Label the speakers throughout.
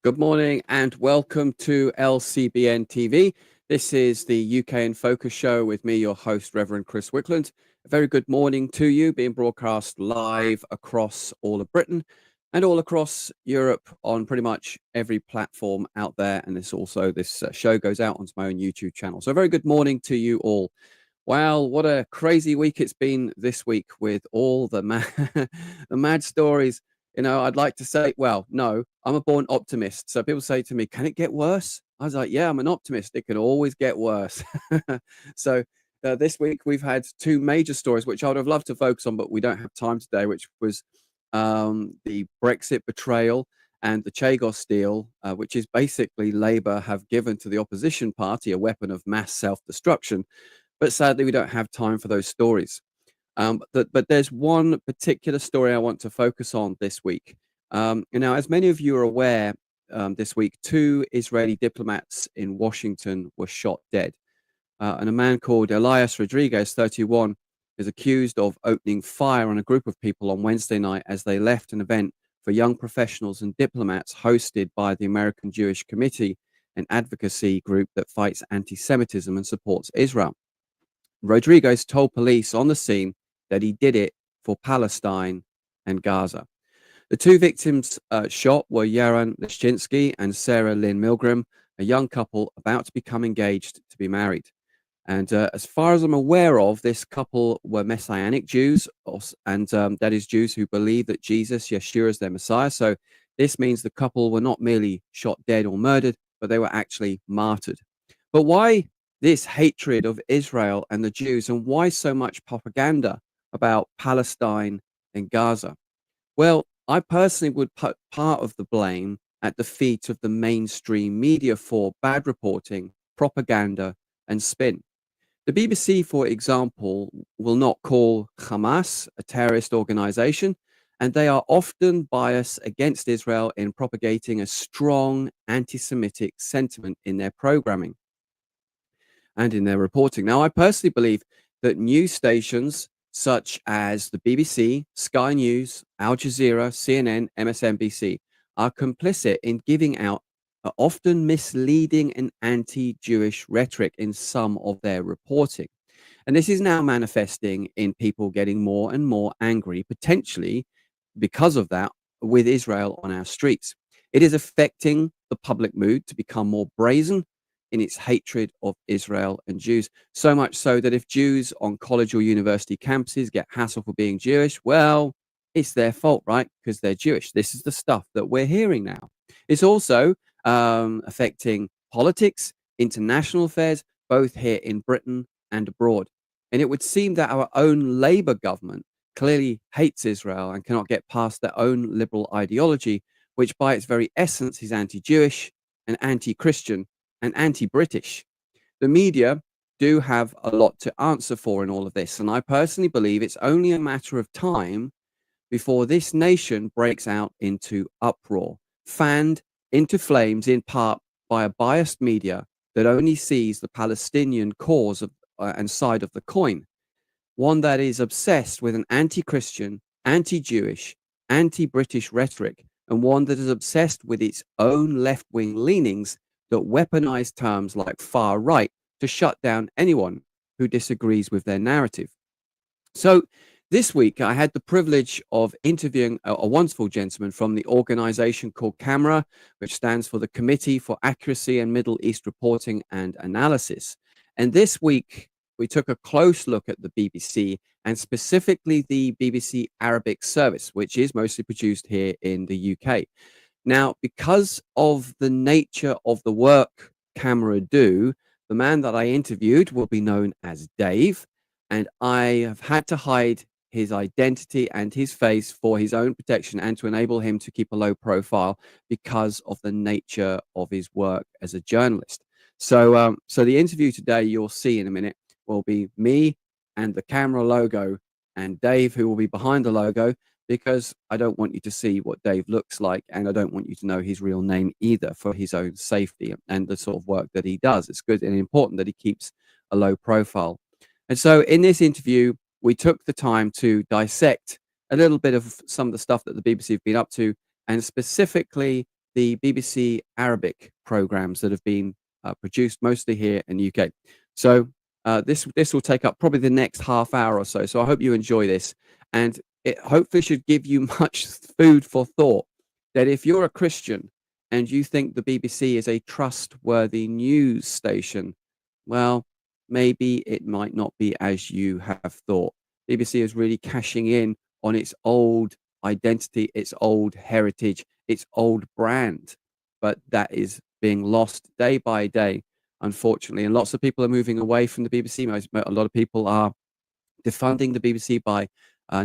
Speaker 1: Good morning and welcome to LCBN TV. This is the UK in Focus show with me, your host, Reverend Chris Wickland. A very good morning to you, being broadcast live across all of Britain and all across Europe on pretty much every platform out there. And this show goes out onto my own YouTube channel. So a very good morning to you all. Wow, what a crazy week it's been this week with all the the mad stories. I'd like to say, well, no, I'm a born optimist. So people say to me, can it get worse? I was like, yeah, I'm an optimist. It can always get worse. so this week we've had two major stories, which I would have loved to focus on, but we don't have time today, which was the Brexit betrayal and the Chagos deal, which is basically Labour have given to the opposition party a weapon of mass self-destruction. But sadly, we don't have time for those stories. But there's one particular story I want to focus on this week. Now, as many of you are aware, this week, two Israeli diplomats in Washington were shot dead. And a man called Elias Rodriguez, 31, is accused of opening fire on a group of people on Wednesday night as they left an event for young professionals and diplomats hosted by the American Jewish Committee, an advocacy group that fights anti-Semitism and supports Israel. Rodriguez told police on the scene that he did it for Palestine and Gaza. The two victims shot were Yaron Leszczynski and Sarah Lynn Milgram, a young couple about to become engaged to be married. And as far as I'm aware of, this couple were Messianic Jews, and that is Jews who believe that Jesus, Yeshua, is their Messiah. So this means the couple were not merely shot dead or murdered, but they were actually martyred. But why this hatred of Israel and the Jews, and why so much propaganda about Palestine and Gaza? Well, I personally would put part of the blame at the feet of the mainstream media for bad reporting, propaganda, and spin. The BBC, for example, will not call Hamas a terrorist organization, and they are often biased against Israel in propagating a strong anti-Semitic sentiment in their programming and in their reporting. Now, I personally believe that news stations such as the BBC, Sky News, Al Jazeera, CNN, MSNBC are complicit in giving out often misleading and anti-Jewish rhetoric in some of their reporting. And this is now manifesting in people getting more and more angry, potentially because of that, with Israel on our streets. It is affecting the public mood to become more brazen in its hatred of Israel and Jews. So much so that if Jews on college or university campuses get hassled for being Jewish, well, it's their fault, right? Because they're Jewish. This is the stuff that we're hearing now. It's also affecting politics, international affairs, both here in Britain and abroad. And it would seem that our own Labour government clearly hates Israel and cannot get past their own liberal ideology, which by its very essence is anti-Jewish and anti-Christian and anti-British. The media do have a lot to answer for in all of this. And I personally believe it's only a matter of time before this nation breaks out into uproar, fanned into flames in part by a biased media that only sees the Palestinian cause and side of the coin, one that is obsessed with an anti-Christian, anti-Jewish, anti-British rhetoric, and one that is obsessed with its own left-wing leanings that weaponize terms like far right to shut down anyone who disagrees with their narrative. So this week, I had the privilege of interviewing a wonderful gentleman from the organization called CAMERA, which stands for the Committee for Accuracy and Middle East Reporting and Analysis. And this week, we took a close look at the BBC and specifically the BBC Arabic service, which is mostly produced here in the UK. Now, because of the nature of the work CAMERA do, the man that I interviewed will be known as Dave, and I have had to hide his identity and his face for his own protection and to enable him to keep a low profile because of the nature of his work as a journalist. So the interview today you'll see in a minute will be me and the CAMERA logo and Dave, who will be behind the logo, because I don't want you to see what Dave looks like, and I don't want you to know his real name either for his own safety and the sort of work that he does. It's good and important that he keeps a low profile. And so in this interview, we took the time to dissect a little bit of some of the stuff that the BBC have been up to, and specifically the BBC Arabic programs that have been produced mostly here in the UK. So this will take up probably the next half hour or so. So I hope you enjoy this, and it hopefully should give you much food for thought. That if you're a Christian and you think the BBC is a trustworthy news station, well, maybe it might not be as you have thought. BBC is really cashing in on its old identity, its old heritage, its old brand, but that is being lost day by day, unfortunately. And lots of people are moving away from the BBC. A lot of people are defunding the BBC by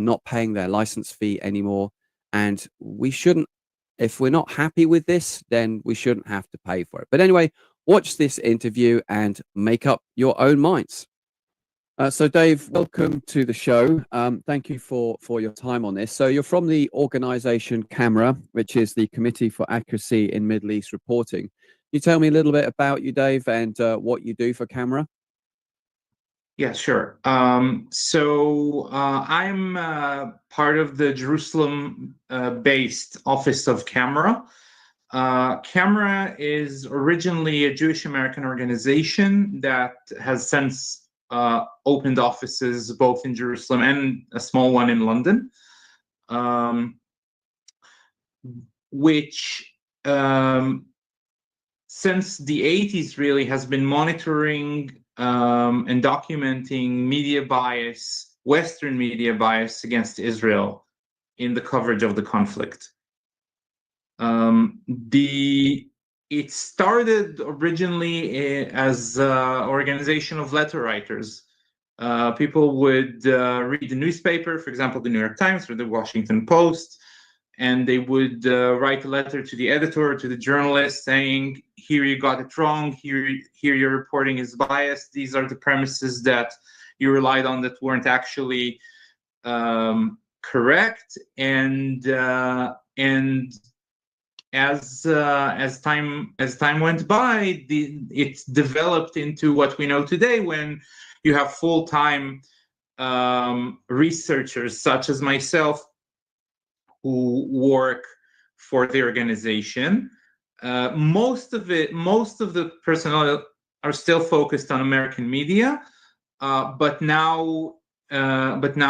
Speaker 1: not paying their license fee anymore. And we shouldn't, if we're not happy with this, then we shouldn't have to pay for it. But anyway, watch this interview and make up your own minds. So Dave, welcome to the show. Thank you for your time on this. So you're from the organization CAMERA, which is the Committee for Accuracy in Middle East Reporting. Can you tell me a little bit about you, Dave, and what you do for CAMERA?
Speaker 2: Yeah, sure. So I'm part of the Jerusalem-based office of CAMERA. CAMERA is originally a Jewish American organization that has since opened offices both in Jerusalem and a small one in London, which since the 80s really has been monitoring and documenting media bias, Western media bias against Israel in the coverage of the conflict. It started originally as an organization of letter writers. People would read the newspaper, for example, the New York Times or the Washington Post, and they would write a letter to the editor or to the journalist saying, here you got it wrong, here your reporting is biased, these are the premises that you relied on that weren't actually correct. And as time went by, it's developed into what we know today, when you have full-time researchers such as myself who work for the organization. Most of the personnel are still focused on American media, but now it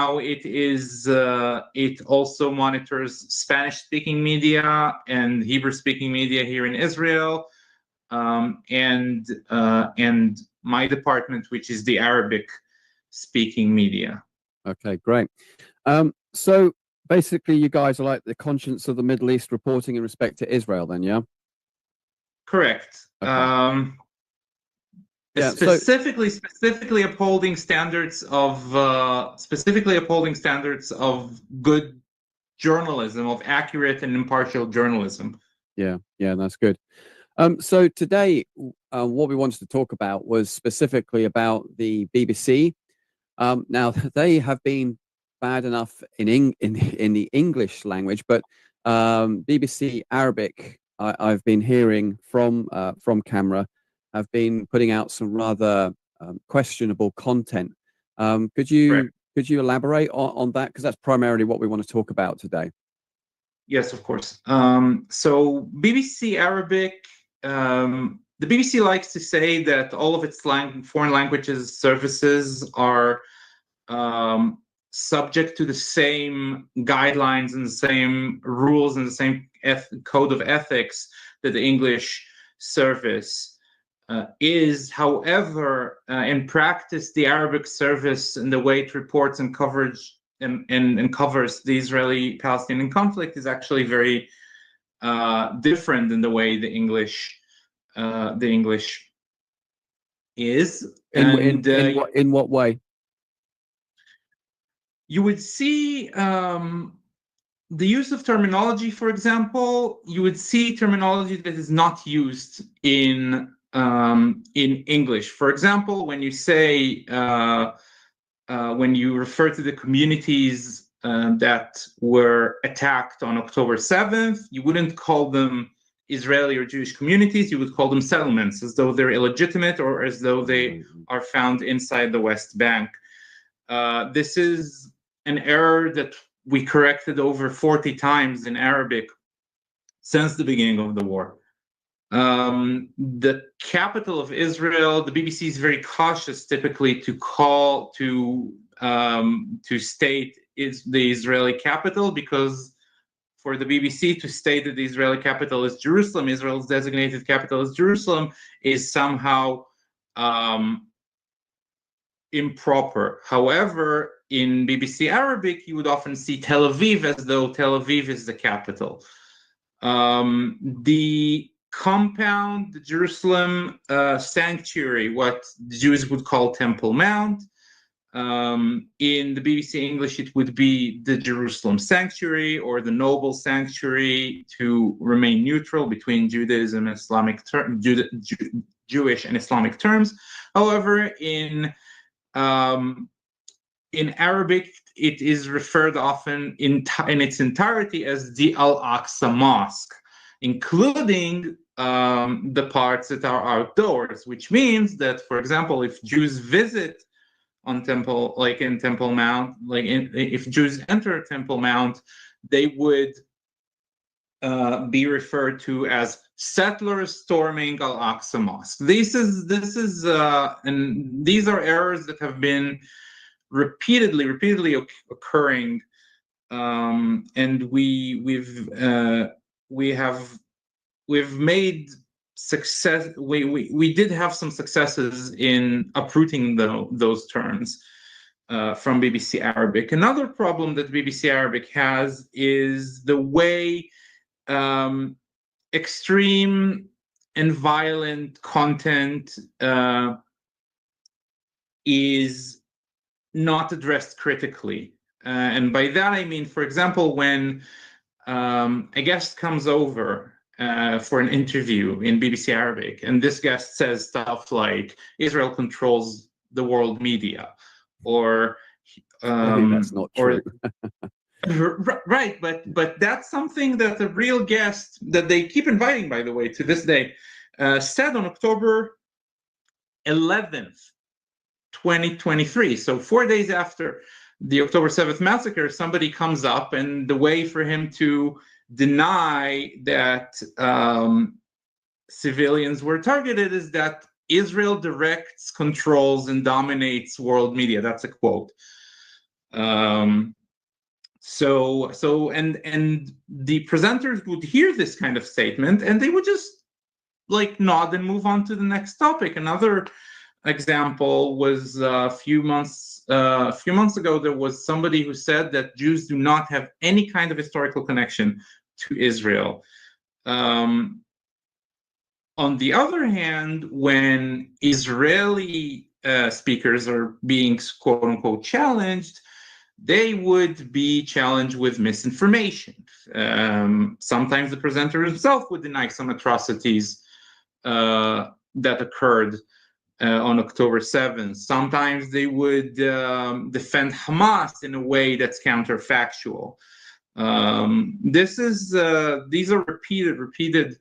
Speaker 2: also monitors Spanish-speaking media and Hebrew-speaking media here in Israel, and my department, which is the Arabic-speaking media.
Speaker 1: Okay, great. So basically, you guys are like the conscience of the Middle East reporting in respect to Israel, then, yeah?
Speaker 2: Correct.
Speaker 1: Okay.
Speaker 2: Yeah, specifically upholding standards of good journalism, of accurate and impartial journalism.
Speaker 1: Yeah, that's good. So today, what we wanted to talk about was specifically about the BBC. Now they have been bad enough in the English language, but BBC Arabic, I've been hearing from CAMERA, have been putting out some rather questionable content. Could you elaborate on that, because that's primarily what we want to talk about today?
Speaker 2: Yes, of course. So BBC Arabic, the BBC likes to say that all of its foreign languages services are subject to the same guidelines and the same rules and the same code of ethics that the English service is. However, in practice, the Arabic service and the way it reports and covers the Israeli-Palestinian conflict is actually very different than the way the English is.
Speaker 1: In what way?
Speaker 2: You would see the use of terminology, for example. You would see terminology that is not used in English. For example, when you say when you refer to the communities that were attacked on October 7th, you wouldn't call them Israeli or Jewish communities. You would call them settlements, as though they're illegitimate or as though they are found inside the West Bank. This is an error that we corrected over 40 times in Arabic since the beginning of the war. The capital of Israel, the BBC is very cautious typically to state is the Israeli capital, because for the BBC to state that the Israeli capital is Jerusalem, Israel's designated capital is Jerusalem, is somehow improper. However, in BBC Arabic, you would often see Tel Aviv as though Tel Aviv is the capital. The compound, the Jerusalem sanctuary, what the Jews would call Temple Mount. In the BBC English, it would be the Jerusalem Sanctuary or the Noble Sanctuary, to remain neutral between Judaism and Jewish and Islamic terms. However, in Arabic, it is referred often in its entirety as the Al-Aqsa Mosque, including the parts that are outdoors, which means that, for example, if Jews visit on Temple, like in Temple Mount, if Jews enter Temple Mount, they would be referred to as settlers storming Al-Aqsa Mosque. And these are errors that have been repeatedly occurring, and we've made success. We did have some successes in uprooting those terms from BBC Arabic. Another problem that BBC Arabic has is the way extreme and violent content is not addressed critically. And by that I mean, for example, when a guest comes over for an interview in BBC Arabic, and this guest says stuff like Israel controls the world media, or
Speaker 1: that's not true.
Speaker 2: Right, but that's something that a real guest that they keep inviting, by the way, to this day, said on October 11th, 2023. So 4 days after the October 7th massacre, somebody comes up, and the way for him to deny that civilians were targeted is that Israel directs, controls, and dominates world media. That's a quote. So the presenters would hear this kind of statement, and they would just nod and move on to the next topic. Another example was a few months ago. There was somebody who said that Jews do not have any kind of historical connection to Israel. On the other hand, when Israeli speakers are being quote unquote challenged, they would be challenged with misinformation. Sometimes the presenter himself would deny some atrocities that occurred on October 7th. Sometimes they would defend Hamas in a way that's counterfactual. These are repeated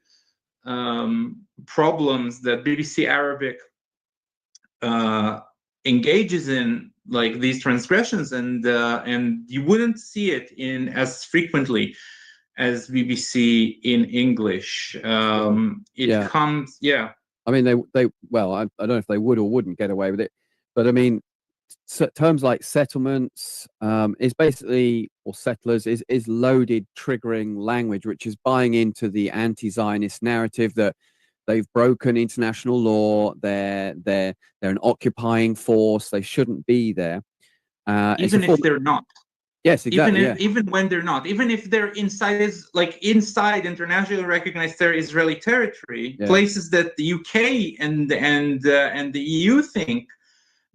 Speaker 2: problems that BBC Arabic engages in, like these transgressions, and you wouldn't see it in as frequently as BBC in English. Comes.
Speaker 1: I mean, they well, I don't know if they would or wouldn't get away with it, but I mean, terms like settlements is basically, or settlers, is loaded, triggering language, which is buying into the anti-Zionist narrative that they've broken international law. They're an occupying force. They shouldn't be there.
Speaker 2: Even if they're not.
Speaker 1: Yes, exactly.
Speaker 2: Even when they're not, even if they're inside internationally recognized Israeli territory, places that the UK and the EU think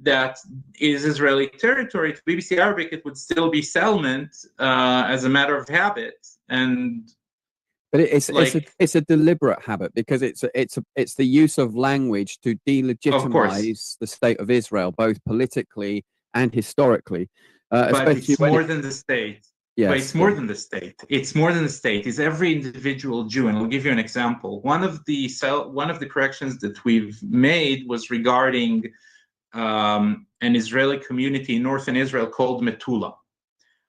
Speaker 2: that is Israeli territory, to BBC Arabic it would still be settlement as a matter of habit.
Speaker 1: But it's a deliberate habit, because it's the use of language to delegitimize the state of Israel, both politically and historically.
Speaker 2: But it's more than the state.
Speaker 1: Yes,
Speaker 2: but it's more than the state. It's more than the state. It's every individual Jew. And I'll give you an example. One of the corrections that we've made was regarding an Israeli community in northern Israel called Metula.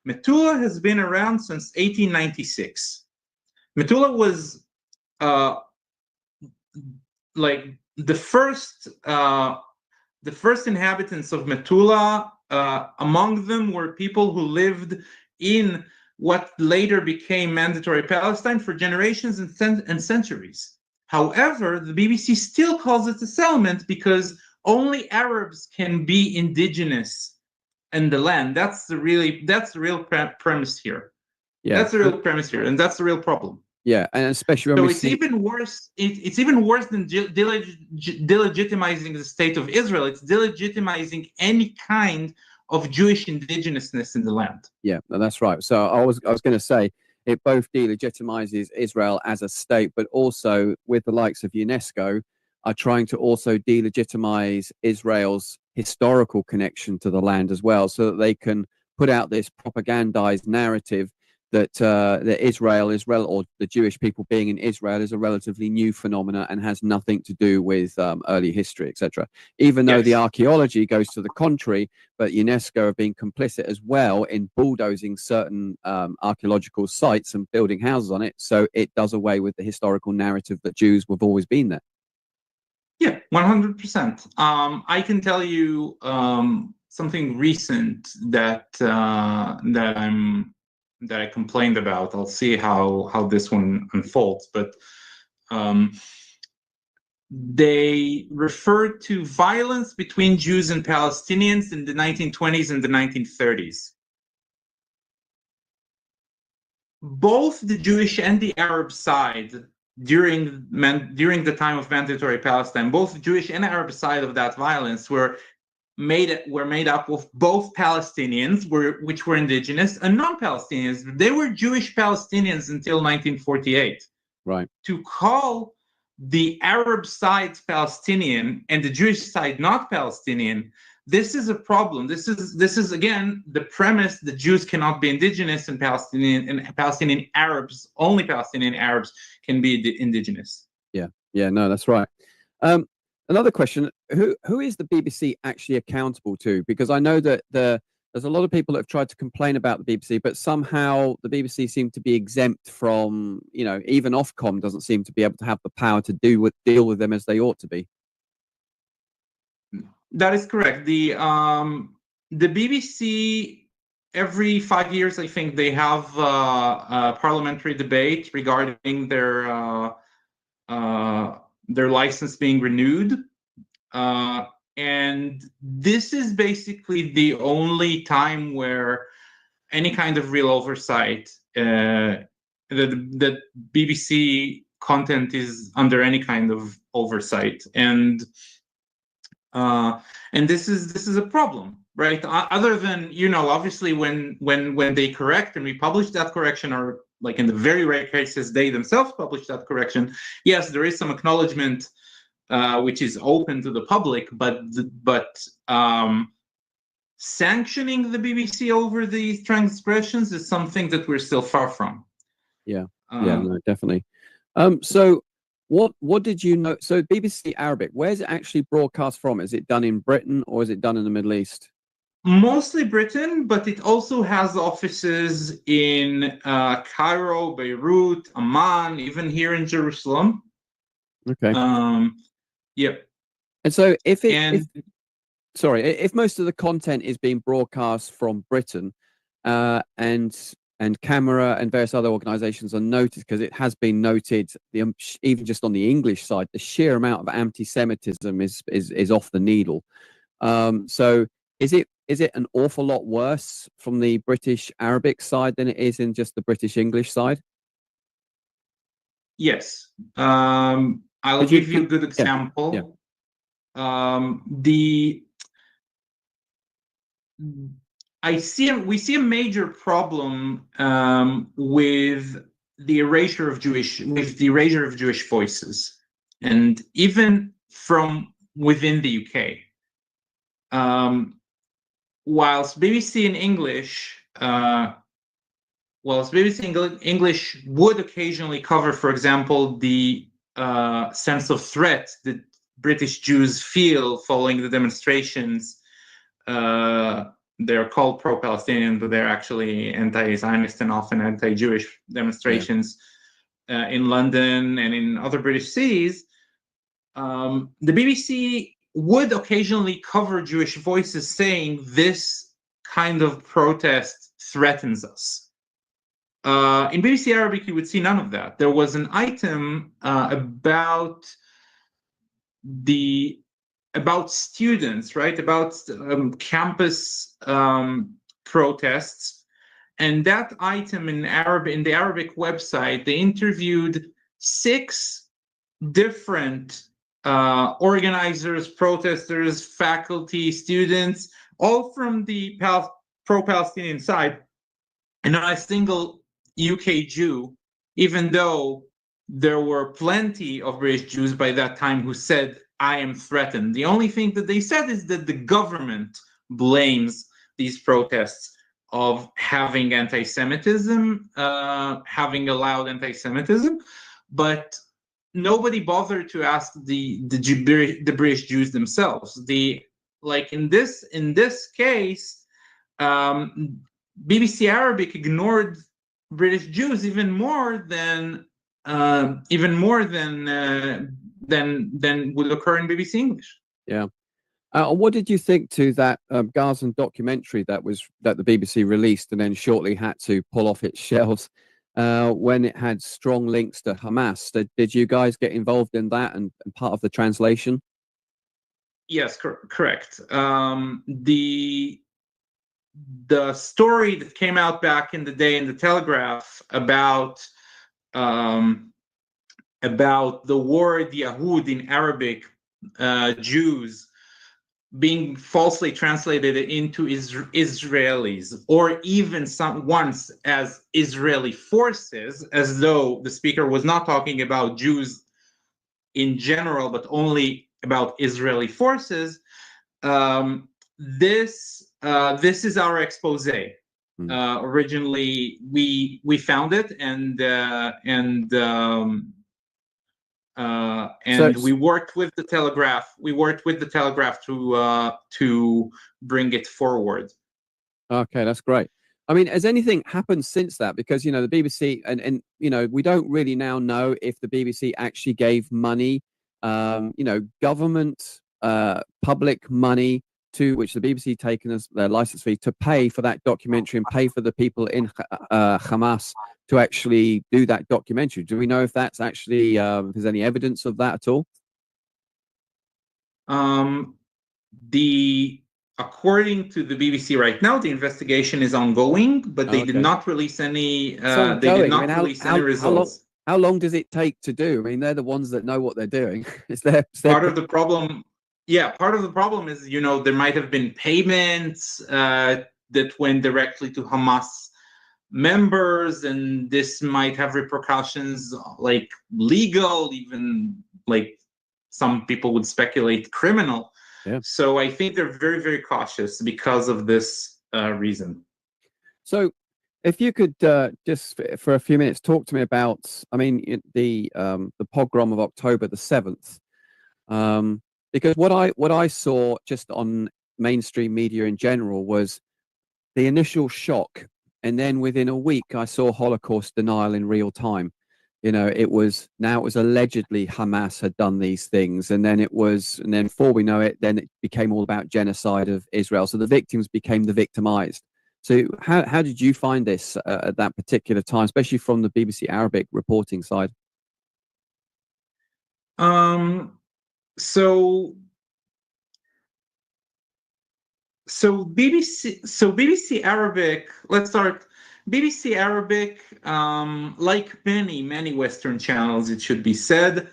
Speaker 2: Metula has been around since 1896. Metula was like the first inhabitants of Metula. Among them were people who lived in what later became Mandatory Palestine for generations and centuries. However, the BBC still calls it a settlement because only Arabs can be indigenous in the land. That's the real premise here.
Speaker 1: Yeah,
Speaker 2: that's the real premise here, and that's the real problem.
Speaker 1: Yeah, and especially when
Speaker 2: so
Speaker 1: we
Speaker 2: it's
Speaker 1: see
Speaker 2: even worse. It's even worse than delegitimizing the state of Israel. It's delegitimizing any kind of Jewish indigenousness in the land.
Speaker 1: Yeah, no, that's right. So I was going to say it both delegitimizes Israel as a state, but also with the likes of UNESCO are trying to also delegitimize Israel's historical connection to the land as well, so that they can put out this propagandized narrative that that Israel or the Jewish people being in Israel is a relatively new phenomenon and has nothing to do with early history, etc. Even though the archaeology goes to the contrary, but UNESCO have been complicit as well in bulldozing certain archaeological sites and building houses on it, so it does away with the historical narrative that Jews have always been there.
Speaker 2: Yeah, 100%. I can tell you something recent that I complained about. I'll see how this one unfolds, but they referred to violence between Jews and Palestinians in the 1920s and the 1930s. Both the Jewish and the Arab side during the time of Mandatory Palestine, both the Jewish and Arab side of that violence were made up of both Palestinians, which were indigenous, and non-Palestinians. They were Jewish Palestinians until 1948.
Speaker 1: Right.
Speaker 2: To call the Arab side Palestinian and the Jewish side not Palestinian, this is a problem. This is again the premise that Jews cannot be indigenous and Palestinian Arabs, only Palestinian Arabs can be indigenous.
Speaker 1: Yeah, no, that's right. Another question: who is the BBC actually accountable to? Because I know that there's a lot of people that have tried to complain about the BBC, but somehow the BBC seem to be exempt from, even Ofcom doesn't seem to be able to have the power to deal with them as they ought to be.
Speaker 2: That is correct. The BBC, every 5 years, I think they have a parliamentary debate regarding their license being renewed. And this is basically the only time where any kind of real oversight, that BBC content is under any kind of oversight, and this is a problem, right? Other than, obviously when they correct and we publish that correction, or like in the very rare cases they themselves publish that correction, yes, there is some acknowledgement which is open to the public, but sanctioning the BBC over these transgressions is something that we're still far from.
Speaker 1: Yeah, no, definitely. So what did you know? So BBC Arabic, where's it actually broadcast from? Is it done in Britain or is it done in the Middle East?
Speaker 2: Mostly Britain, but it also has offices in Cairo, Beirut, Amman, even here in Jerusalem.
Speaker 1: Okay.
Speaker 2: Yep.
Speaker 1: And so if most of the content is being broadcast from Britain, and Camera and various other organizations are noted, because it has been noted, even just on the English side, the sheer amount of anti-Semitism is off the needle. So is it an awful lot worse from the British Arabic side than it is in just the British English side?
Speaker 2: Yes. I'll give you a good example.
Speaker 1: Yeah.
Speaker 2: We see a major problem with the erasure of Jewish voices, and even from within the UK. Whilst BBC in English, English would occasionally cover, for example, the sense of threat that British Jews feel following the demonstrations. They're called pro-Palestinian, but they're actually anti-Zionist and often anti-Jewish demonstrations. in London and in other British cities, the BBC would occasionally cover Jewish voices saying this kind of protest threatens us. In BBC Arabic, you would see none of that. There was an item about students, right? About campus protests, and that item in the Arabic website, they interviewed 6 different organizers, protesters, faculty, students, all from the pro-Palestinian side, and not a single UK Jew, even though there were plenty of British Jews by that time who said, I am threatened. The only thing that they said is that the government blames these protests of having anti-Semitism, having allowed anti-Semitism, but nobody bothered to ask the British Jews themselves. In this case, BBC Arabic ignored British Jews even more than would occur in BBC English.
Speaker 1: Yeah. What did you think to that Gazan documentary that the BBC released and then shortly had to pull off its shelves when it had strong links to Hamas? Did you guys get involved in that and part of the translation?
Speaker 2: Yes, correct. The story that came out back in the day in the Telegraph about the word Yahud in Arabic, Jews, being falsely translated into Israelis, or even once as Israeli forces, as though the speaker was not talking about Jews in general, but only about Israeli forces. This is our expose. Originally, we found it, and we worked with the Telegraph. We worked with the Telegraph to bring it forward.
Speaker 1: Okay, that's great. I mean, has anything happened since that? Because the BBC and we don't really now know if the BBC actually gave money, government, public money to which the BBC taken as their license fee to pay for that documentary and pay for the people in Hamas to actually do that documentary. Do we know if that's actually if there's any evidence of that at all?
Speaker 2: According to the BBC right now, the investigation is ongoing, but they did not release any. They did not release any results.
Speaker 1: How long does it take to do? I mean, they're the ones that know what they're doing.
Speaker 2: Part of the problem. Yeah, part of the problem is there might have been payments that went directly to Hamas members, and this might have repercussions like legal, even like some people would speculate criminal.
Speaker 1: Yeah.
Speaker 2: So I think they're very, very cautious because of this reason.
Speaker 1: So if you could just for a few minutes talk to me about, I mean, the pogrom of October the 7th, because what I saw just on mainstream media in general was the initial shock, and then within a week I saw Holocaust denial in real time. It was allegedly Hamas had done these things, and then before we know it, then it became all about genocide of Israel. So the victims became the victimized. So how did you find this at that particular time, especially from the BBC Arabic reporting side?
Speaker 2: So BBC Arabic. Let's start. BBC Arabic, like many Western channels, it should be said,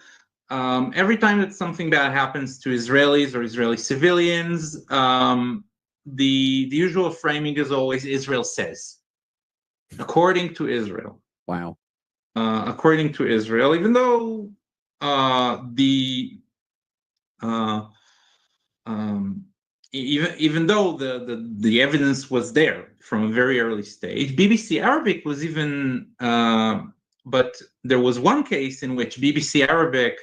Speaker 2: every time that something bad happens to Israelis or Israeli civilians, the usual framing is always Israel says, according to Israel.
Speaker 1: Wow.
Speaker 2: According to Israel, even though even though the evidence was there from a very early stage, BBC Arabic was even, but there was one case in which BBC Arabic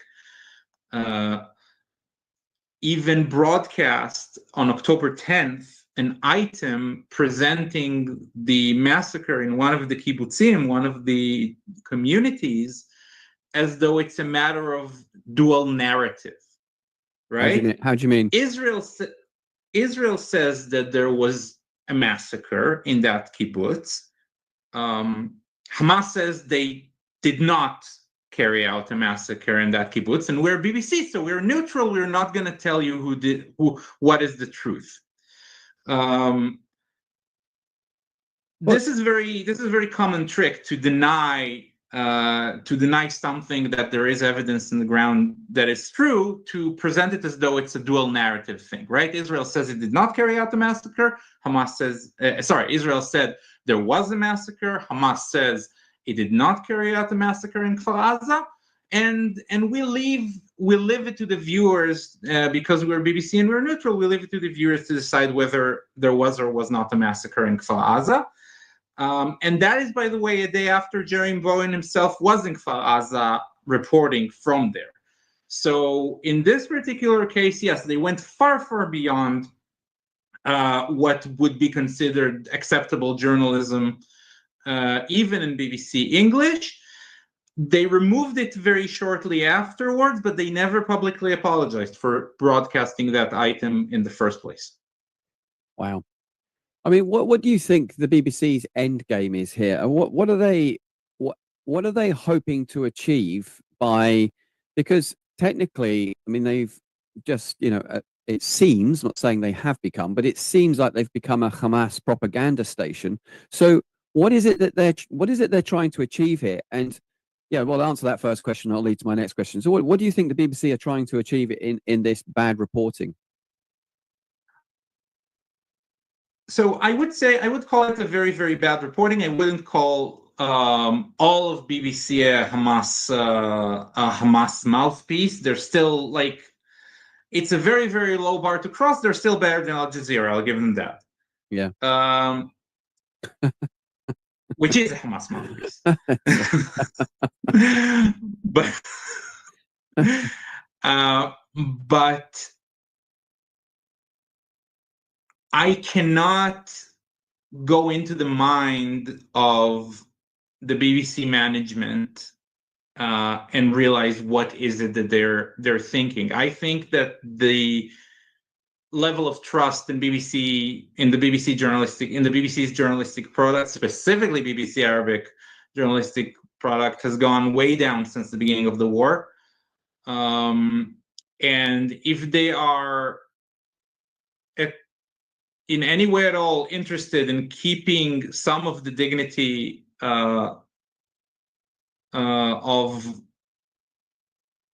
Speaker 2: even broadcast on October 10th an item presenting the massacre in one of the kibbutzim, one of the communities, as though it's a matter of dual narrative, right?
Speaker 1: How do you mean?
Speaker 2: Israel says that there was a massacre in that kibbutz. Hamas says they did not carry out a massacre in that kibbutz, and we're BBC, so we're neutral. We're not going to tell you what is the truth. This is a very common trick to deny something that there is evidence in the ground that is true, to present it as though it's a dual narrative thing, right? Israel says it did not carry out the massacre. Israel said there was a massacre. Hamas says it did not carry out the massacre in Kfar Aza, and we leave it to the viewers, because we're BBC and we're neutral. We leave it to the viewers to decide whether there was or was not a massacre in Kfar Aza. And that is, by the way, a day after Jerry Bowen himself was in Kfar Aza reporting from there. So in this particular case, yes, they went far, far beyond what would be considered acceptable journalism, even in BBC English. They removed it very shortly afterwards, but they never publicly apologized for broadcasting that item in the first place.
Speaker 1: Wow. I mean, what do you think the BBC's end game is here? And what are they hoping to achieve by? Because technically, I mean, they've just, it seems, not saying they have become, but it seems like they've become a Hamas propaganda station. So what is it that they're trying to achieve here? And yeah, well, I'll answer that first question. I'll lead to my next question. So what do you think the BBC are trying to achieve in this bad reporting?
Speaker 2: So I would call it a very, very bad reporting. I wouldn't call all of BBC a Hamas mouthpiece. They're still it's a very, very low bar to cross. They're still better than Al Jazeera. I'll give them that.
Speaker 1: Yeah.
Speaker 2: Which is a Hamas mouthpiece. But I cannot go into the mind of the BBC management and realize what is it that they're thinking. I think that the level of trust in the BBC's journalistic product, specifically BBC Arabic journalistic product, has gone way down since the beginning of the war. And if they are in any way at all interested in keeping some of the dignity of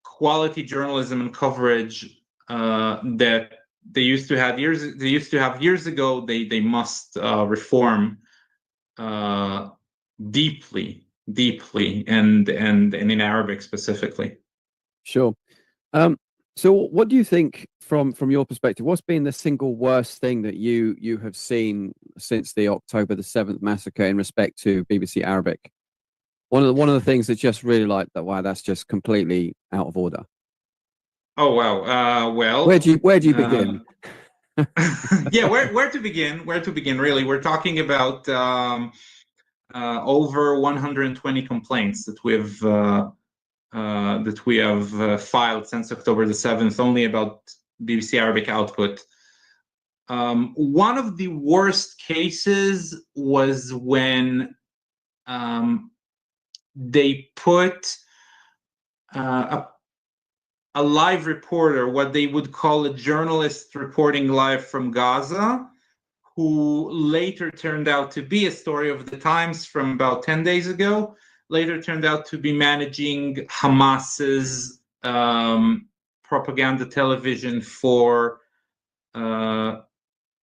Speaker 2: quality journalism and coverage that they used to have years ago, they must reform deeply, and in Arabic specifically.
Speaker 1: Sure. So what do you think from your perspective? What's been the single worst thing that you have seen since the October the 7th massacre in respect to BBC Arabic? One of the things that's just really wow, that's just completely out of order.
Speaker 2: Oh wow. Well,
Speaker 1: where do you begin?
Speaker 2: Yeah, where to begin? Really, we're talking about over 120 complaints that we have filed since October the 7th, only about BBC Arabic output. One of the worst cases was when they put a live reporter, what they would call a journalist reporting live from Gaza, who later turned out to be a story of the Times from about 10 days ago, later turned out to be managing Hamas's propaganda television for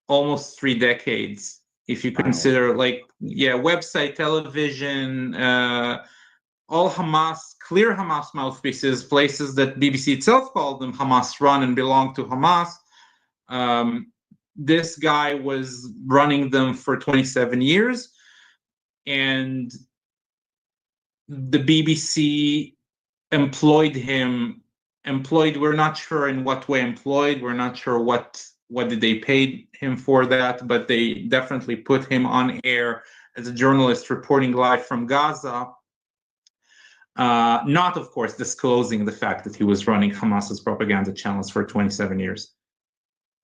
Speaker 2: almost 3 decades. If you consider website television, all clear Hamas mouthpieces, places that BBC itself called them Hamas run and belong to Hamas. This guy was running them for 27 years, and the BBC employed him. We're not sure in what way employed. We're not sure what did they pay him for that, but they definitely put him on air as a journalist reporting live from Gaza. not, of course, disclosing the fact that he was running Hamas's propaganda channels for 27 years.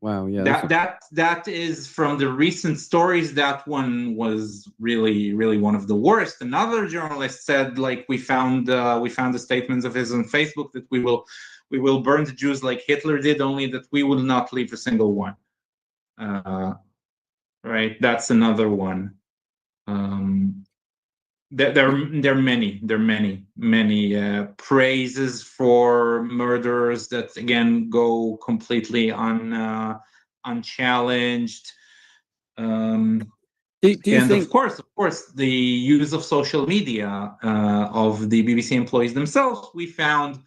Speaker 1: Wow, yeah.
Speaker 2: That is from the recent stories. That one was really one of the worst. Another journalist said, like, we found the statements of his on Facebook that we will burn the Jews like Hitler did, only that we will not leave a single one. Right, that's another one. There are many praises for murders that again go completely unchallenged.
Speaker 1: Do you think?
Speaker 2: Of course, the use of social media of the BBC employees themselves, we found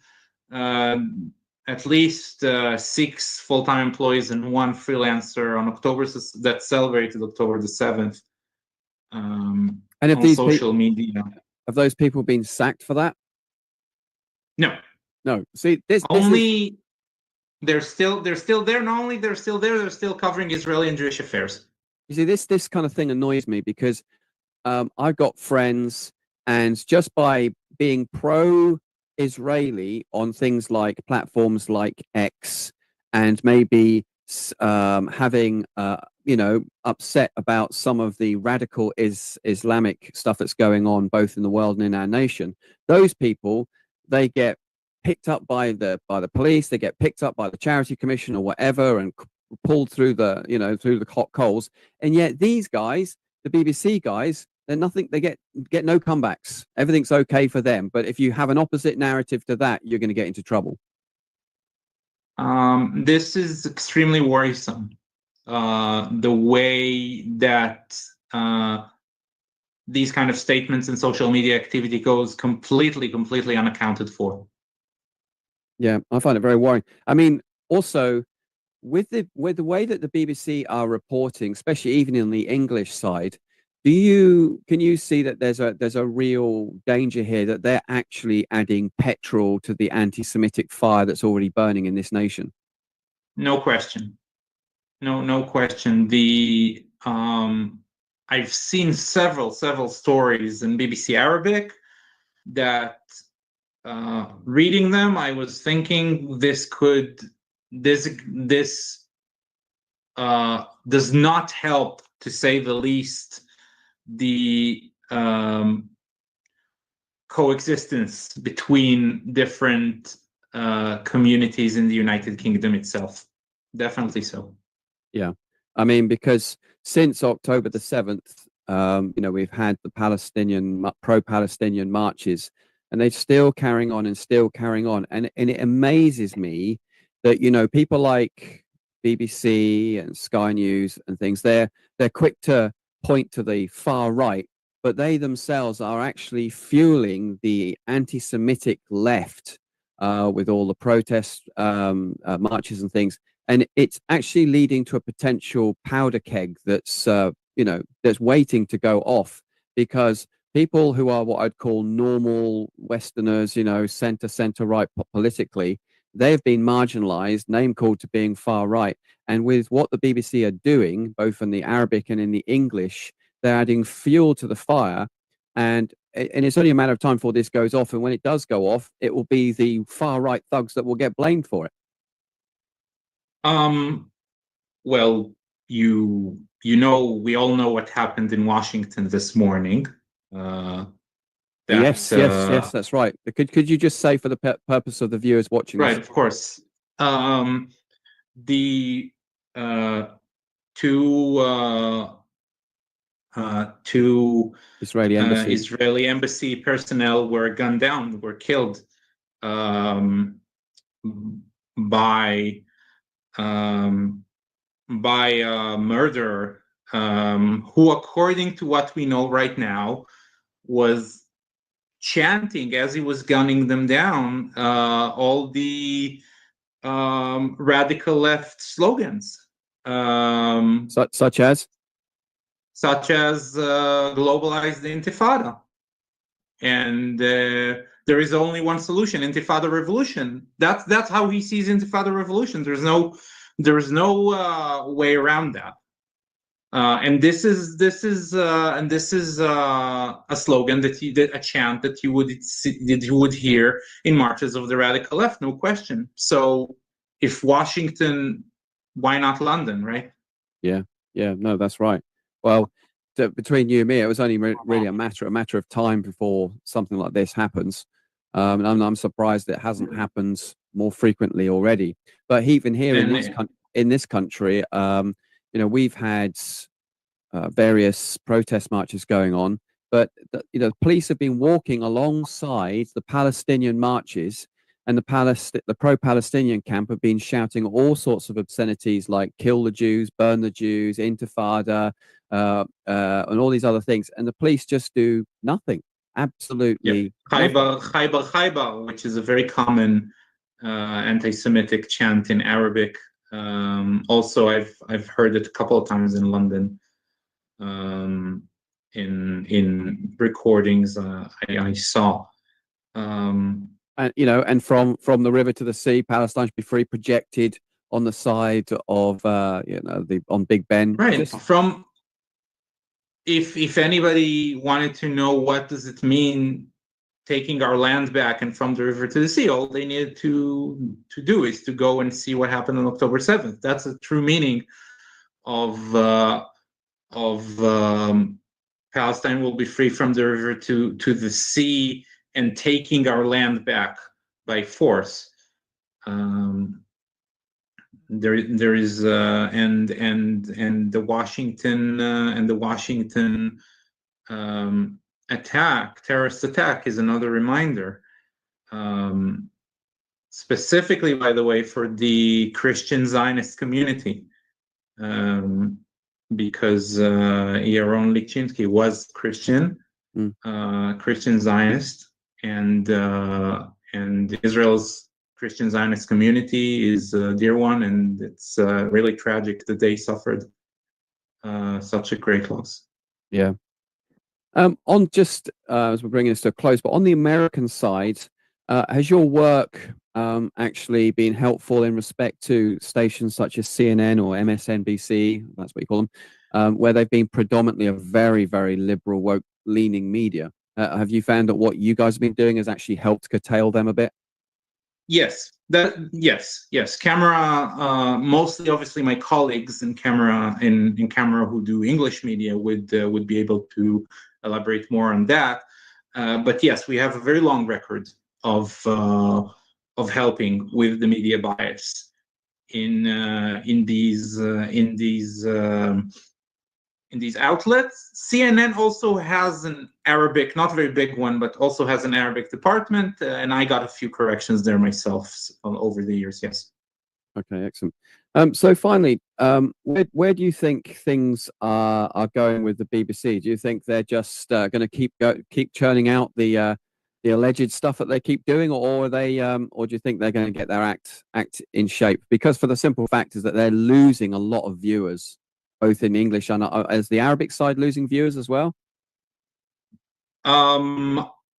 Speaker 2: at least 6 full-time employees and 1 freelancer on that celebrated October the 7th.
Speaker 1: And
Speaker 2: on social media.
Speaker 1: Have those people been sacked for that?
Speaker 2: No.
Speaker 1: See, this
Speaker 2: only is... they're still there. Not only they're still there, they're still covering Israeli and Jewish affairs.
Speaker 1: You see, this kind of thing annoys me because I've got friends, and just by being pro-Israeli on things like platforms like X, and maybe having upset about some of the radical Islamic stuff that's going on both in the world and in our nation, those people, they get picked up by the police, they get picked up by the Charity Commission or whatever, and pulled through the hot coals. And yet these guys, the BBC guys, they're nothing. They get no comebacks. Everything's okay for them. But if you have an opposite narrative to that, you're going to get into trouble.
Speaker 2: This is extremely worrisome. The way that these kind of statements and social media activity goes completely unaccounted for.
Speaker 1: Yeah, I find it very worrying. I mean, also with the way that the BBC are reporting, especially even in the English side, can you see that there's a real danger here that they're actually adding petrol to the anti-Semitic fire that's already burning in this nation?
Speaker 2: No question. No question. I've seen several stories in BBC Arabic that reading them, I was thinking this does not help, to say the least, the coexistence between different communities in the United Kingdom itself. Definitely so.
Speaker 1: Yeah, I mean, because since October the 7th, we've had the pro-Palestinian marches, and they're still carrying on and still carrying on. And it amazes me that, people like BBC and Sky News and things, they're quick to point to the far right, but they themselves are actually fueling the anti-Semitic left with all the protest marches and things. And it's actually leading to a potential powder keg that's waiting to go off, because people who are what I'd call normal Westerners, center right politically, they've been marginalized, name called to being far right. And with what the BBC are doing, both in the Arabic and in the English, they're adding fuel to the fire. And it's only a matter of time before this goes off. And when it does go off, it will be the far right thugs that will get blamed for it.
Speaker 2: Well, we all know what happened in Washington this morning.
Speaker 1: Yes, that's right. Could you just say, for the purpose of the viewers watching
Speaker 2: this?
Speaker 1: Right,
Speaker 2: of course. The two Israeli embassy personnel were gunned down, were killed by a murderer who, according to what we know right now, was chanting as he was gunning them down all the radical left slogans,
Speaker 1: such as
Speaker 2: globalize the Intifada. And there is only one solution: Intifada revolution. That's how he sees Intifada revolution. There's no way around that. And this is a slogan a chant that you would hear in marches of the radical left, no question. So if Washington, why not London, right?
Speaker 1: Yeah, yeah, no, that's right. Well, between you and me, it was only really a matter of time before something like this happens, and I'm surprised it hasn't happened more frequently already. But even here in this country, we've had various protest marches going on, but police have been walking alongside the Palestinian marches, and the pro-Palestinian camp have been shouting all sorts of obscenities like "kill the Jews," "burn the Jews," "Intifada," and all these other things, and the police just do nothing. Absolutely nothing.
Speaker 2: Khaybar, which is a very common anti-Semitic chant in Arabic. Also, I've heard it a couple of times in London. In recordings I saw.
Speaker 1: And from the river to the sea, Palestine should be free, projected on the side of on Big Ben.
Speaker 2: Right. If anybody wanted to know what does it mean taking our land back and from the river to the sea, all they needed to do is to go and see what happened on October 7th. That's a true meaning of Palestine will be free from the river to the sea and taking our land back by force. There is and the Washington terrorist attack is another reminder. Specifically, by the way, for the Christian Zionist community. Because Yaron Lichinsky was Christian, Christian Zionist, and Israel's Christian Zionist community is a dear one, and it's really tragic that they suffered such a great loss.
Speaker 1: Yeah. On just as we're bringing this to a close, but on the American side, has your work actually been helpful in respect to stations such as CNN or MSNBC, that's what you call them, where they've been predominantly a very, very liberal, woke-leaning media? Have you found that what you guys have been doing has actually helped curtail them a bit?
Speaker 2: Yes, Camera, mostly, obviously, my colleagues in Camera who do English media would be able to elaborate more on that. But yes, we have a very long record of helping with the media bias in these outlets. CNN also has an Arabic, not a very big one, but also has an Arabic department, and I got a few corrections there myself over the years. Yes.
Speaker 1: Okay, excellent. So finally, where do you think things are going with the BBC? Do you think they're just going to keep churning out the alleged stuff that they keep doing, or are they, or do you think they're going to get their act in shape? Because for the simple fact is that they're losing a lot of viewers, both in English and is the Arabic side losing viewers as well?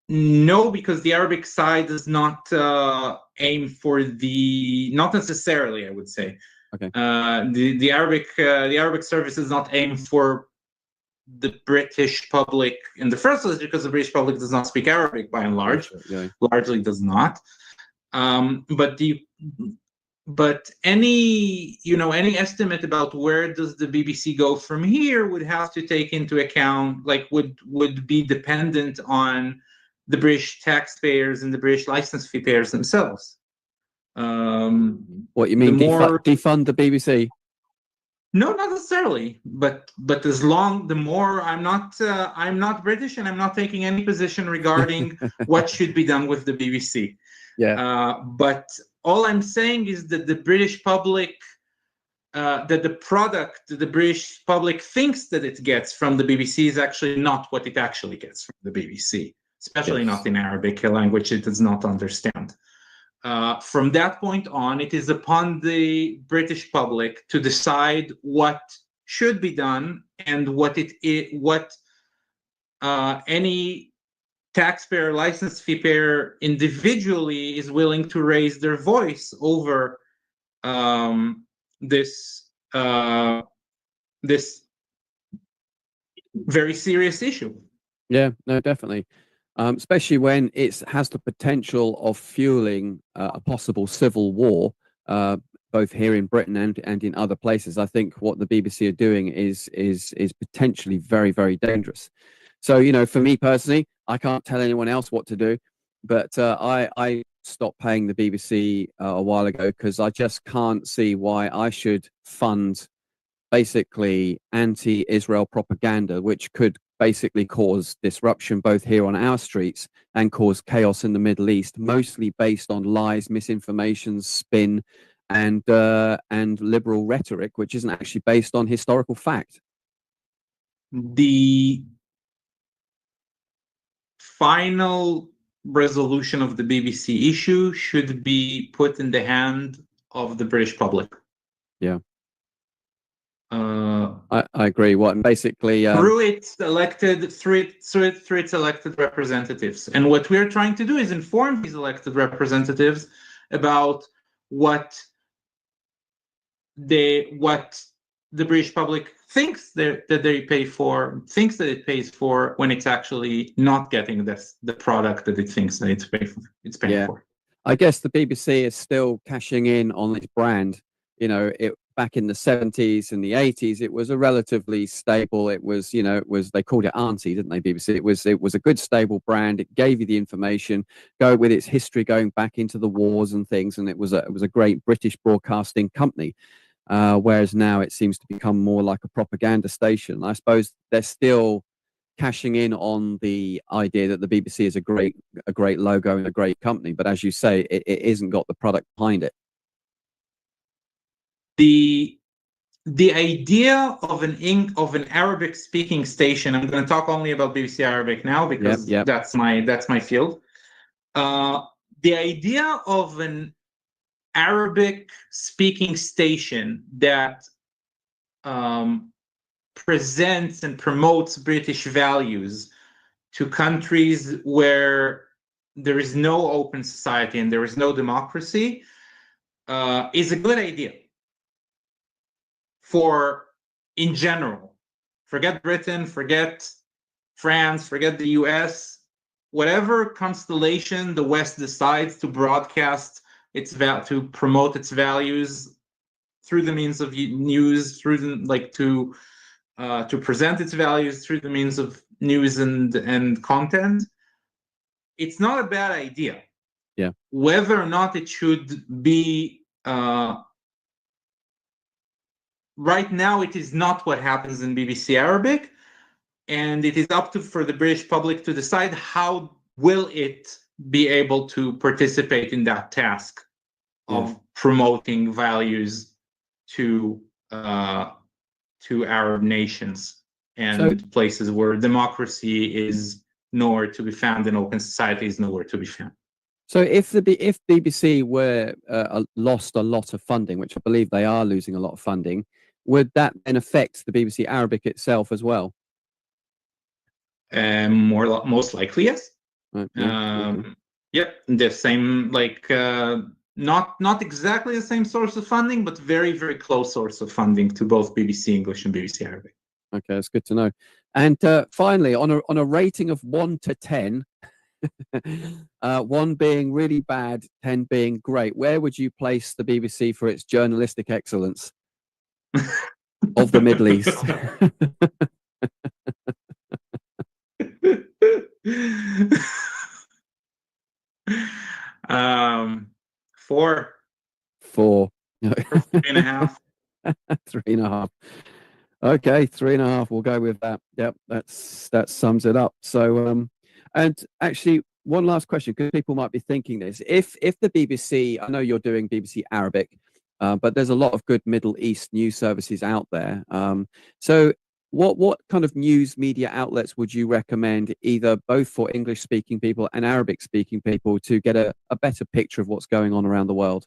Speaker 2: No, because the Arabic side does not aim for not necessarily, I would say.
Speaker 1: Okay.
Speaker 2: The Arabic service is not aimed for the British public in the first place, because the British public does not speak Arabic by and large.
Speaker 1: Yeah.
Speaker 2: Largely does not. But any estimate about where does the BBC go from here would have to take into account, would be dependent on the British taxpayers and the British license fee payers themselves.
Speaker 1: What you mean, defund the BBC?
Speaker 2: No, not necessarily, but the more I'm not British, and I'm not taking any position regarding what should be done with the BBC.
Speaker 1: Yeah.
Speaker 2: But all I'm saying is that the British public, that the product that the British public thinks that it gets from the BBC is actually not what it actually gets from the BBC, especially not in Arabic, a language it does not understand. From that point on, it is upon the British public to decide what should be done and what any taxpayer, license fee payer individually is willing to raise their voice over this very serious issue.
Speaker 1: Yeah, no, definitely. Especially when it has the potential of fueling a possible civil war, both here in Britain and in other places. I think what the BBC are doing is potentially very, very dangerous. So, for me personally, I can't tell anyone else what to do, but I stopped paying the BBC a while ago because I just can't see why I should fund basically anti-Israel propaganda, which could basically cause disruption both here on our streets and cause chaos in the Middle East, mostly based on lies, misinformation, spin, and liberal rhetoric, which isn't actually based on historical fact.
Speaker 2: The final resolution of the BBC issue should be put in the hand of the British public.
Speaker 1: Yeah. I agree. What basically
Speaker 2: through its elected representatives, and what we are trying to do is inform these elected representatives about what the British public thinks that it pays for when it's actually not getting the product that it thinks that it's paying for.
Speaker 1: I guess the BBC is still cashing in on its brand. Back in the 70s and the 80s, it was a relatively stable. It was they called it Auntie, didn't they? BBC. It was a good, stable brand. It gave you the information, go with its history going back into the wars and things, and it was a great British broadcasting company. Whereas now it seems to become more like a propaganda station. I suppose they're still cashing in on the idea that the BBC is a great logo and a great company, but as you say, it isn't got the product behind it.
Speaker 2: The idea of an Arabic speaking station, I'm going to talk only about BBC Arabic now because that's my field. The idea of an Arabic speaking station that presents and promotes British values to countries where there is no open society and there is no democracy is a good idea. In general, forget Britain, forget France, forget the US, whatever constellation the West decides to broadcast to promote its values through the means of news, to present its values through the means of news and content, it's not a bad idea.
Speaker 1: Yeah.
Speaker 2: Whether or not it should be right now, it is not what happens in BBC Arabic, and it is up for the British public to decide how will it be able to participate in that task of promoting values to Arab nations and places where democracy is nowhere to be found and open society is nowhere to be found.
Speaker 1: So if BBC were lost a lot of funding, which I believe they are losing a lot of funding, would that then affect the BBC Arabic itself as well?
Speaker 2: Most likely, yes.
Speaker 1: Right,
Speaker 2: The same, not exactly the same source of funding, but very, very close source of funding to both BBC English and BBC Arabic.
Speaker 1: Okay, that's good to know. And finally, on a rating of 1 to 10, 1 being really bad, 10 being great, where would you place the BBC for its journalistic excellence of the Middle East?
Speaker 2: 4.
Speaker 1: 4.
Speaker 2: 3.5.
Speaker 1: 3.5. Okay, 3.5. We'll go with that. Yep, that sums it up. So, and actually, one last question, because people might be thinking this: if the BBC, I know you're doing BBC Arabic, but there's a lot of good Middle East news services out there. So, what kind of news media outlets would you recommend, either both for English-speaking people and Arabic-speaking people, to get a better picture of what's going on around the world?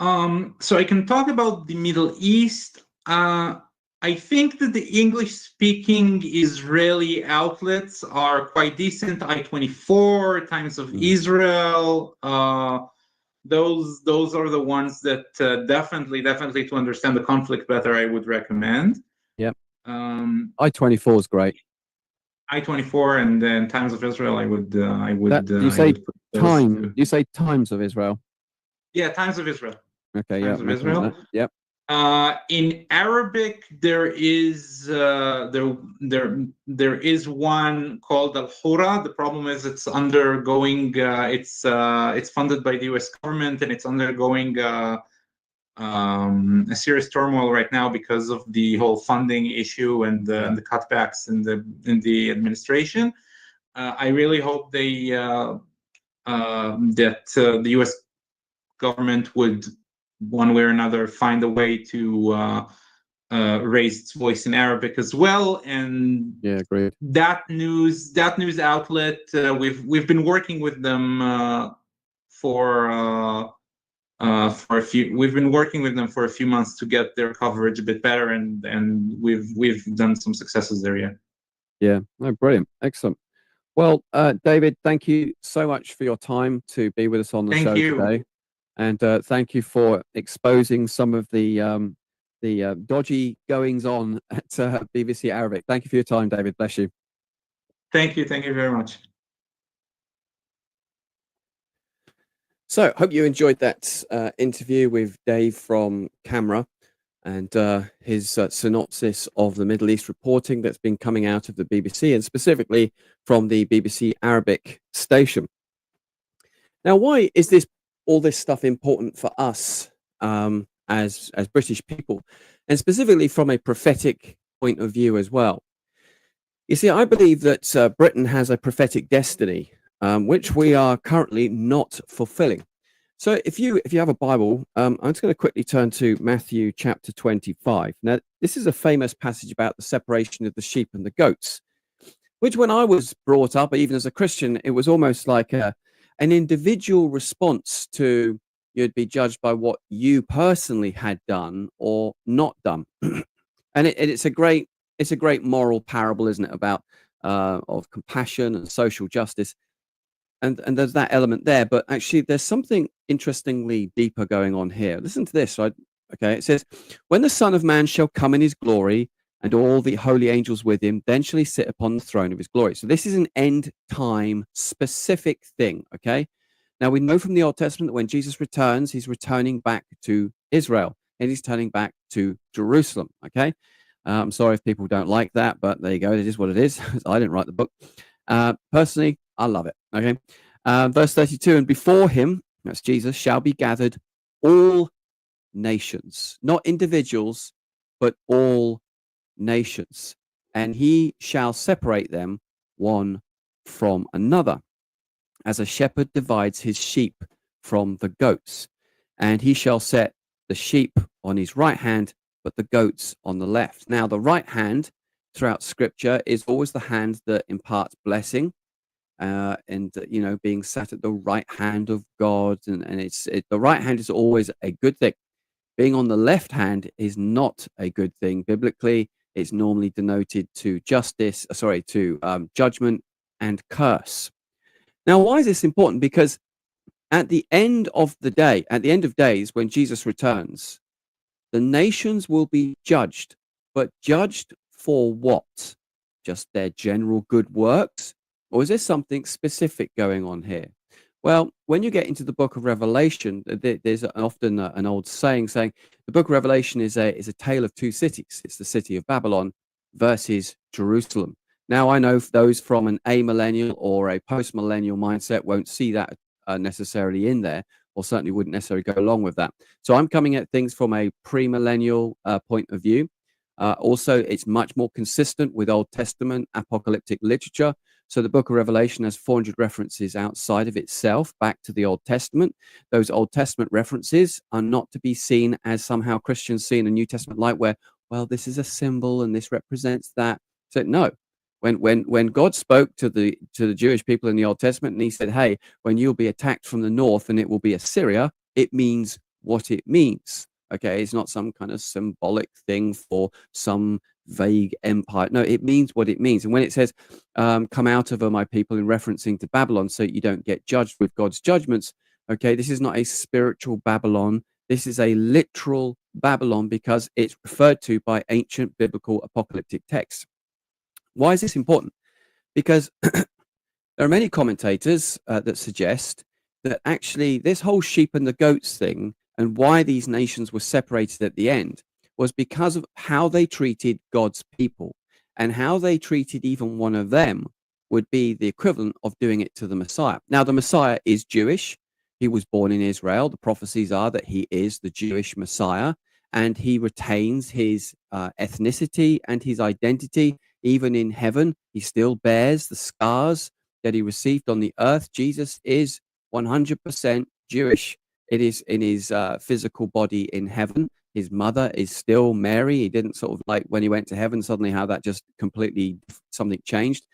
Speaker 2: So I can talk about the Middle East. I think that the English-speaking Israeli outlets are quite decent. I-24, Times of Israel. Those are the ones that definitely to understand the conflict better, I would recommend.
Speaker 1: Yep. I-24 is great.
Speaker 2: I-24 and then Times of Israel. I would
Speaker 1: You say
Speaker 2: put those two.
Speaker 1: You say Times of Israel.
Speaker 2: Yeah, Times of Israel.
Speaker 1: Okay,
Speaker 2: Times
Speaker 1: yeah,
Speaker 2: of Israel.
Speaker 1: Yep.
Speaker 2: In Arabic, there is there is one called Al Hura. The problem is it's undergoing. It's funded by the U.S. government and it's undergoing a serious turmoil right now because of the whole funding issue and the cutbacks in the administration. I really hope that the U.S. government would, one way or another, find a way to raise its voice in Arabic as well. And
Speaker 1: yeah, great.
Speaker 2: That news outlet, we've been working with them for a few. We've been working with them for a few months to get their coverage a bit better, and we've done some successes there. Yeah.
Speaker 1: Yeah. No, brilliant, excellent. Well, David, thank you so much for your time to be with us on the show today, and thank you for exposing some of the dodgy goings on at BBC Arabic. Thank you for your time, David. Bless you.
Speaker 2: Thank you very much.
Speaker 1: So, hope you enjoyed that interview with Dave from Camera and his synopsis of the Middle East reporting that's been coming out of the BBC and specifically from the BBC Arabic station. Now, why is all this stuff important for us as British people, and specifically from a prophetic point of view as well? You see, I believe that Britain has a prophetic destiny, which we are currently not fulfilling. So if you have a Bible, I'm just going to quickly turn to Matthew chapter 25. Now, this is a famous passage about the separation of the sheep and the goats, which when I was brought up, even as a Christian, it was almost like an individual response to you'd be judged by what you personally had done or not done. And it's a great moral parable, isn't it, about of compassion and social justice. And there's that element there, but actually there's something interestingly deeper going on here. Listen to this, right? Okay, it says, when the Son of Man shall come in his glory and all the holy angels with him, then shall he sit upon the throne of his glory. So this is an end time specific thing, okay? Now we know from the Old Testament that when Jesus returns, he's returning back to Israel and he's turning back to Jerusalem, okay? I'm sorry if people don't like that, but there you go. It is what it is. I didn't write the book. Personally, I love it. Okay. Verse 32, and before him, that's Jesus, shall be gathered all nations, not individuals, but all nations. And he shall separate them one from another, as a shepherd divides his sheep from the goats. And he shall set the sheep on his right hand, but the goats on the left. Now, the right hand throughout Scripture is always the hand that imparts blessing. And being sat at the right hand of God, and the right hand is always a good thing. Being on the left hand is not a good thing. Biblically, it's normally denoted to judgment and curse. Now, why is this important? Because at the end of days, when Jesus returns, the nations will be judged, but judged for what? Just their general good works? Or is there something specific going on here? Well, when you get into the book of Revelation, there's often an old saying the book of Revelation is a tale of two cities. It's the city of Babylon versus Jerusalem. Now, I know those from an amillennial or a post-millennial mindset won't see that necessarily in there, or certainly wouldn't necessarily go along with that. So I'm coming at things from a premillennial point of view. Also, it's much more consistent with Old Testament apocalyptic literature. So the book of Revelation has 400 references outside of itself back to the Old Testament. Those Old Testament references are not to be seen as somehow Christians see in a New Testament light where, well, this is a symbol and this represents that. So no, when God spoke to the Jewish people in the Old Testament and he said, hey, when you'll be attacked from the north and it will be Assyria, it means what it means. Okay, it's not some kind of symbolic thing for some vague empire. No, it means what it means. And when it says, come out of her, my people, in referencing to Babylon, so you don't get judged with God's judgments, okay, this is not a spiritual Babylon. This is a literal Babylon because it's referred to by ancient biblical apocalyptic texts. Why is this important? Because there are many commentators that suggest that actually this whole sheep and the goats thing and why these nations were separated at the end was because of how they treated God's people, and how they treated even one of them would be the equivalent of doing it to the Messiah. Now, the Messiah is Jewish. He was born in Israel. The prophecies are that he is the Jewish Messiah, and he retains his ethnicity and his identity. Even in heaven, he still bears the scars that he received on the earth. Jesus is 100% Jewish. It is in his physical body in heaven. His mother is still Mary. He didn't sort of like when he went to heaven, suddenly how that just completely something changed.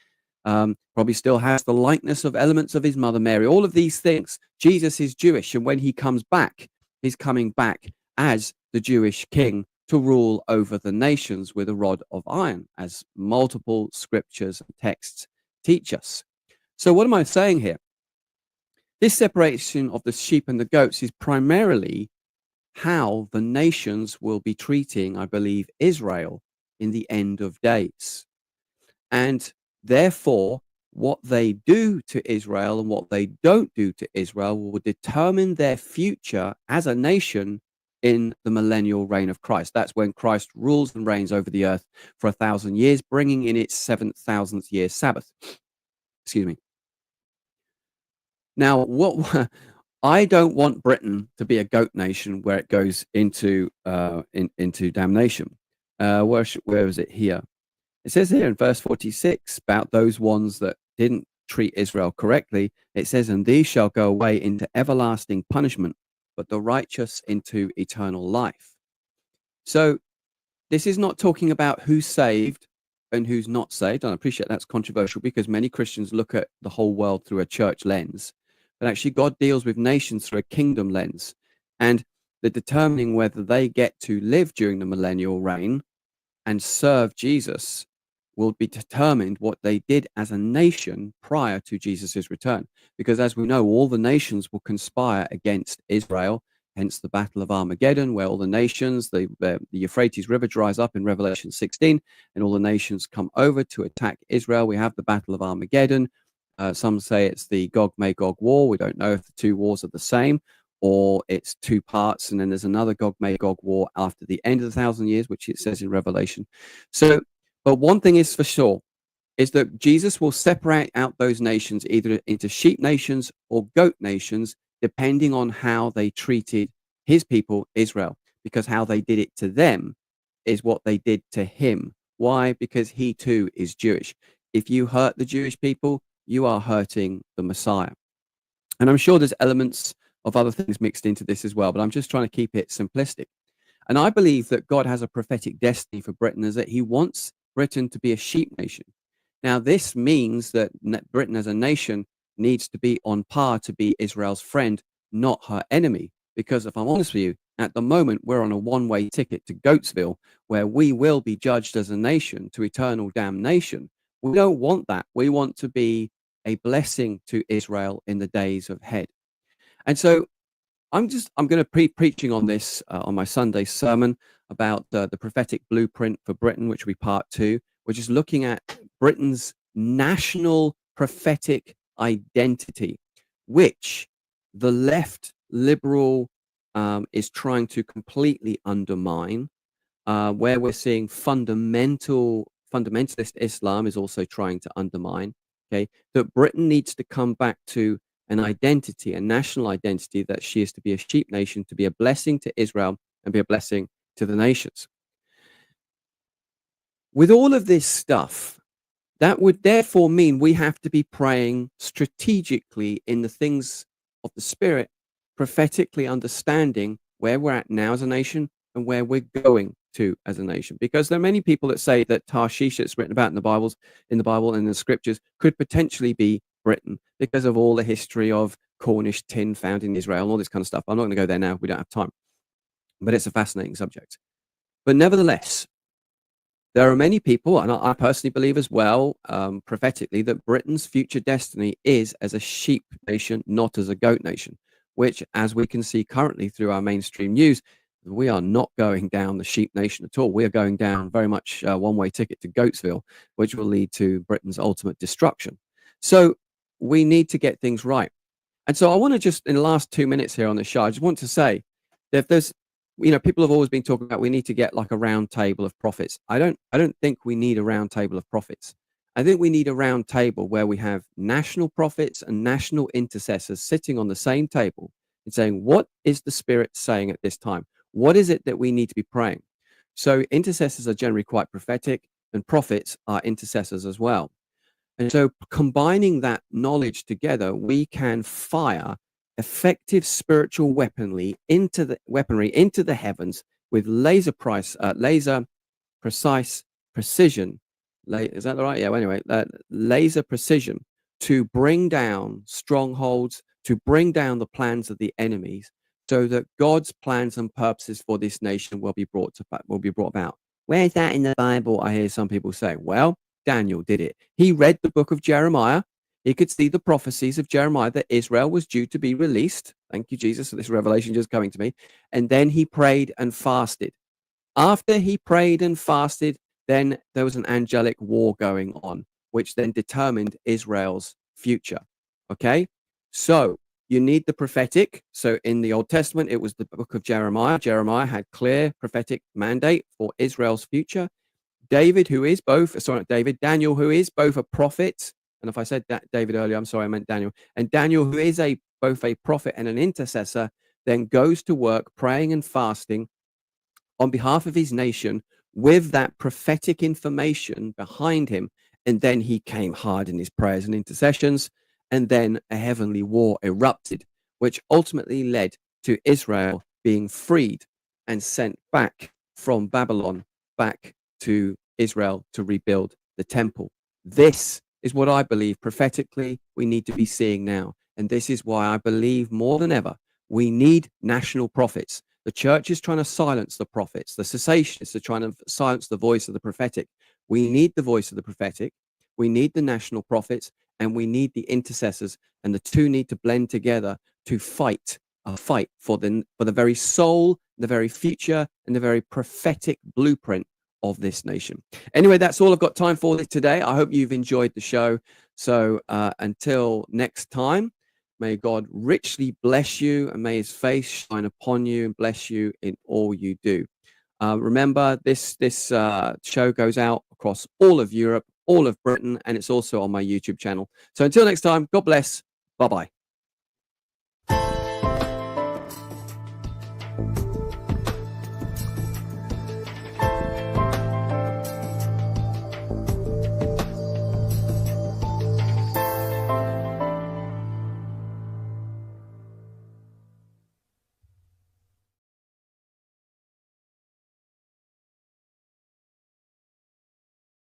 Speaker 1: Probably still has the likeness of elements of his mother Mary. All of these things. Jesus is Jewish. And when he comes back, he's coming back as the Jewish king to rule over the nations with a rod of iron, as multiple scriptures and texts teach us. So what am I saying here? This separation of the sheep and the goats is primarily how the nations will be treating, I believe, Israel in the end of days. And therefore, what they do to Israel and what they don't do to Israel will determine their future as a nation in the millennial reign of Christ. That's when Christ rules and reigns over the earth for 1,000 years, bringing in its 7,000th year Sabbath. Excuse me. Now, what I don't want Britain to be a goat nation where it goes into damnation. Where is it here? It says here in verse 46 about those ones that didn't treat Israel correctly. It says, "And these shall go away into everlasting punishment, but the righteous into eternal life." So this is not talking about who's saved and who's not saved. And I appreciate that's controversial because many Christians look at the whole world through a church lens. But actually, God deals with nations through a kingdom lens. And the determining whether they get to live during the millennial reign and serve Jesus will be determined what they did as a nation prior to Jesus's return. Because as we know, all the nations will conspire against Israel, hence the Battle of Armageddon, where all the nations, the Euphrates River dries up in Revelation 16, and all the nations come over to attack Israel. We have the Battle of Armageddon. Some say it's the Gog-Magog war. We don't know if the two wars are the same, or it's two parts, and then there's another Gog-Magog war after the end of the 1,000 years, which it says in Revelation. So, but one thing is for sure, is that Jesus will separate out those nations either into sheep nations or goat nations, depending on how they treated his people, Israel, because how they did it to them is what they did to him. Why? Because he too is Jewish. If you hurt the Jewish people, you are hurting the Messiah. And I'm sure there's elements of other things mixed into this as well, but I'm just trying to keep it simplistic. And I believe that God has a prophetic destiny for Britain, is that he wants Britain to be a sheep nation. Now, this means that Britain as a nation needs to be on par to be Israel's friend, not her enemy. Because if I'm honest with you, at the moment, we're on a one-way ticket to Goatsville, where we will be judged as a nation to eternal damnation. We don't want that. We want to be a blessing to Israel in the days ahead. And so I'm going to be preaching on this on my Sunday sermon about the prophetic blueprint for Britain, which will be part 2, which is looking at Britain's national prophetic identity, which the left liberal is trying to completely undermine, where we're seeing fundamentalist Islam is also trying to undermine. Okay, that Britain needs to come back to an identity, a national identity, that she is to be a sheep nation, to be a blessing to Israel and be a blessing to the nations. With all of this stuff, that would therefore mean we have to be praying strategically in the things of the Spirit, prophetically understanding where we're at now as a nation and where we're going to as a nation. Because there are many people that say that Tarshish, that's written about in the Bible and in the scriptures, could potentially be Britain because of all the history of Cornish tin found in Israel and all this kind of stuff. I'm not going to go there now. We don't have time. But it's a fascinating subject. But nevertheless, there are many people, and I personally believe as well, prophetically, that Britain's future destiny is as a sheep nation, not as a goat nation, which, as we can see currently through our mainstream news, we are not going down the sheep nation at all. We are going down very much one-way ticket to Goatsville, which will lead to Britain's ultimate destruction. So we need to get things right. And so I want to just, in the last 2 minutes here on the show, I just want to say that if there's, people have always been talking about we need to get like a round table of prophets. I don't think we need a round table of prophets. I think we need a round table where we have national prophets and national intercessors sitting on the same table and saying, what is the Spirit saying at this time? What is it that we need to be praying? So intercessors are generally quite prophetic, and prophets are intercessors as well. And so combining that knowledge together, we can fire effective spiritual weaponry into the heavens with laser precise precision. Is that right? Yeah. Well, anyway, laser precision to bring down strongholds, to bring down the plans of the enemies, so that God's plans and purposes for this nation will be brought about. Where's that in the Bible? I hear some people say, well, Daniel did it. He read the book of Jeremiah. He could see the prophecies of Jeremiah that Israel was due to be released. Thank you, Jesus, for this revelation just coming to me. And then he prayed and fasted. After he prayed and fasted, then there was an angelic war going on, which then determined Israel's future. Okay? So you need the prophetic. So in the Old Testament, it was the book of Jeremiah. Jeremiah had clear prophetic mandate for Israel's future. Daniel, who is both a prophet. And if I said that David earlier, I'm sorry, I meant Daniel. And Daniel, who is both a prophet and an intercessor, then goes to work praying and fasting on behalf of his nation with that prophetic information behind him. And then he came hard in his prayers and intercessions. And then a heavenly war erupted, which ultimately led to Israel being freed and sent back from Babylon back to Israel to rebuild the temple. This is what I believe prophetically we need to be seeing now. And this is why I believe more than ever we need national prophets. The church is trying to silence the prophets. The cessationists are trying to silence the voice of the prophetic. We need the voice of the prophetic. We need the national prophets, and we need the intercessors. And the two need to blend together to fight a fight for the very soul, the very future, and the very prophetic blueprint of this nation. Anyway, that's all I've got time for today. I hope you've enjoyed the show. So until next time, may God richly bless you, and may his face shine upon you and bless you in all you do. Remember, this show goes out across all of Europe, all of Britain, and it's also on my YouTube channel. So until next time, God bless. Bye-bye.